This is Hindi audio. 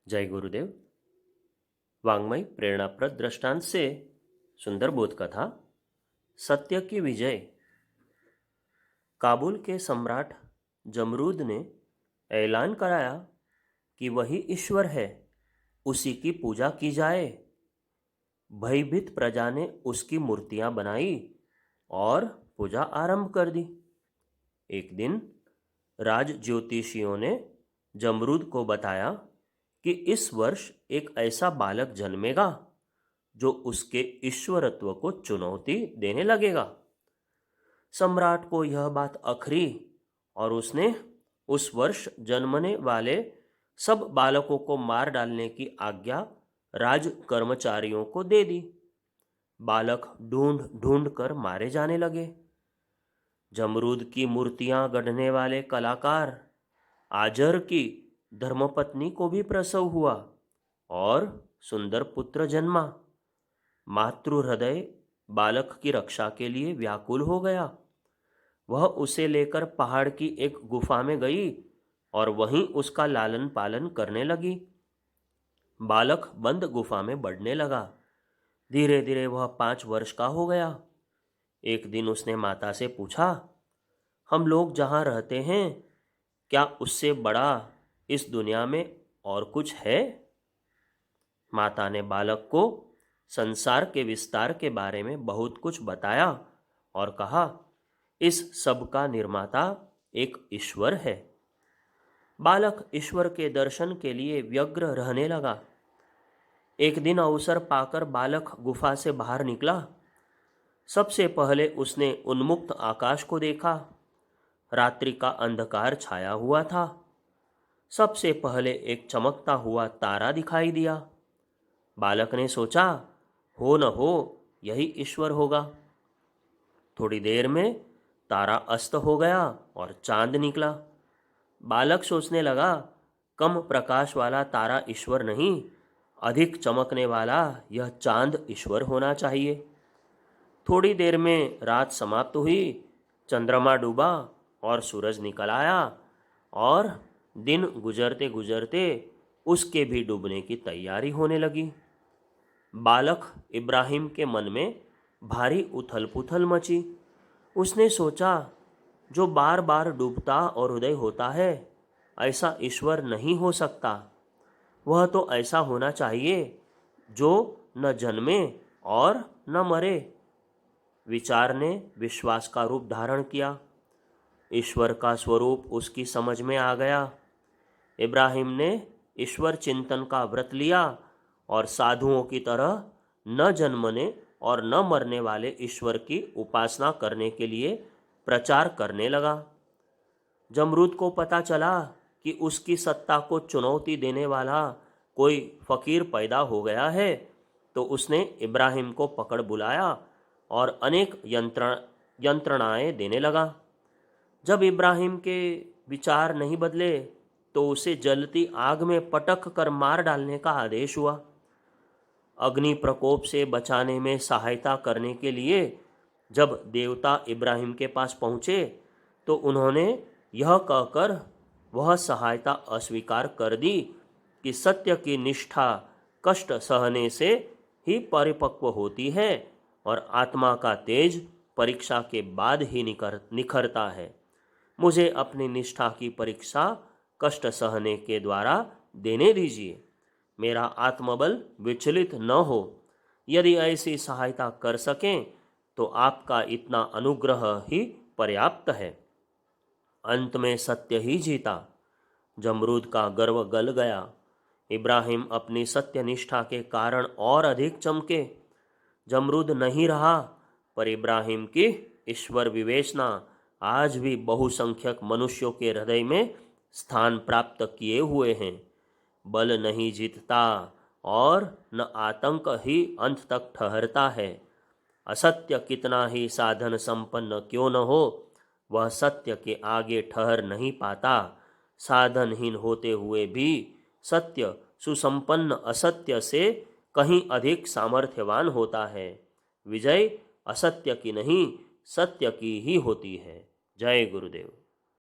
जय गुरुदेव। वांग्मय प्रेरणाप्रद दृष्टांत से सुंदर बोध कथा। सत्य की विजय। काबुल के सम्राट जमरूद ने ऐलान कराया कि वही ईश्वर है, उसी की पूजा की जाए। भयभीत प्रजा ने उसकी मूर्तियां बनाई और पूजा आरंभ कर दी। एक दिन राज ज्योतिषियों ने जमरूद को बताया कि इस वर्ष एक ऐसा बालक जन्मेगा जो उसके ईश्वरत्व को चुनौती देने लगेगा। सम्राट को यह बात अखरी और उसने उस वर्ष जन्मने वाले सब बालकों को मार डालने की आज्ञा राज कर्मचारियों को दे दी। बालक ढूंढ ढूंढ कर मारे जाने लगे। जमरूद की मूर्तियां गढ़ने वाले कलाकार आजर की धर्मपत्नी को भी प्रसव हुआ और सुंदर पुत्र जन्मा। मातृ हृदय बालक की रक्षा के लिए व्याकुल हो गया। वह उसे लेकर पहाड़ की एक गुफा में गई और वहीं उसका लालन पालन करने लगी। बालक बंद गुफा में बढ़ने लगा। धीरे धीरे वह 5 वर्ष का हो गया। एक दिन उसने माता से पूछा, हम लोग जहाँ रहते हैं क्या उससे बड़ा इस दुनिया में और कुछ है? माता ने बालक को संसार के विस्तार के बारे में बहुत कुछ बताया और कहा, इस सब का निर्माता एक ईश्वर है। बालक ईश्वर के दर्शन के लिए व्यग्र रहने लगा। एक दिन अवसर पाकर बालक गुफा से बाहर निकला। सबसे पहले उसने उन्मुक्त आकाश को देखा। रात्रि का अंधकार छाया हुआ था। सबसे पहले एक चमकता हुआ तारा दिखाई दिया। बालक ने सोचा, हो न हो यही ईश्वर होगा। थोड़ी देर में तारा अस्त हो गया और चांद निकला। बालक सोचने लगा, कम प्रकाश वाला तारा ईश्वर नहीं, अधिक चमकने वाला यह चांद ईश्वर होना चाहिए। थोड़ी देर में रात समाप्त हुई, चंद्रमा डूबा और सूरज निकल आया और दिन गुजरते गुजरते उसके भी डूबने की तैयारी होने लगी। बालक इब्राहिम के मन में भारी उथल पुथल मची। उसने सोचा, जो बार बार डूबता और उदय होता है ऐसा ईश्वर नहीं हो सकता। वह तो ऐसा होना चाहिए जो न जन्मे और न मरे। विचार ने विश्वास का रूप धारण किया। ईश्वर का स्वरूप उसकी समझ में आ गया। इब्राहिम ने ईश्वर चिंतन का व्रत लिया और साधुओं की तरह न जन्मने और न मरने वाले ईश्वर की उपासना करने के लिए प्रचार करने लगा। जमरूद को पता चला कि उसकी सत्ता को चुनौती देने वाला कोई फकीर पैदा हो गया है, तो उसने इब्राहिम को पकड़ बुलाया और अनेक यंत्रणाएं देने लगा। जब इब्राहिम के विचार नहीं बदले तो उसे जलती आग में पटक कर मार डालने का आदेश हुआ। अग्नि प्रकोप से बचाने में सहायता करने के लिए जब देवता इब्राहिम के पास पहुँचे तो उन्होंने यह कहकर वह सहायता अस्वीकार कर दी कि सत्य की निष्ठा कष्ट सहने से ही परिपक्व होती है और आत्मा का तेज परीक्षा के बाद ही निखरता है। मुझे अपनी निष्ठा की परीक्षा कष्ट सहने के द्वारा देने दीजिए। मेरा आत्मबल विचलित न हो। यदि ऐसी सहायता कर सकें तो आपका इतना अनुग्रह ही पर्याप्त है। अंत में सत्य ही जीता। जमरूद का गर्व गल गया। इब्राहिम अपनी सत्यनिष्ठा के कारण और अधिक चमके। जमरूद नहीं रहा, पर इब्राहिम की ईश्वर विवेचना आज भी बहुसंख्यक मनुष्यों के हृदय में स्थान प्राप्त किए हुए हैं। बल नहीं जीतता और न आतंक ही अंत तक ठहरता है। असत्य कितना ही साधन संपन्न क्यों न हो, वह सत्य के आगे ठहर नहीं पाता। साधनहीन होते हुए भी सत्य सुसंपन्न असत्य से कहीं अधिक सामर्थ्यवान होता है। विजय असत्य की नहीं, सत्य की ही होती है। जय गुरुदेव।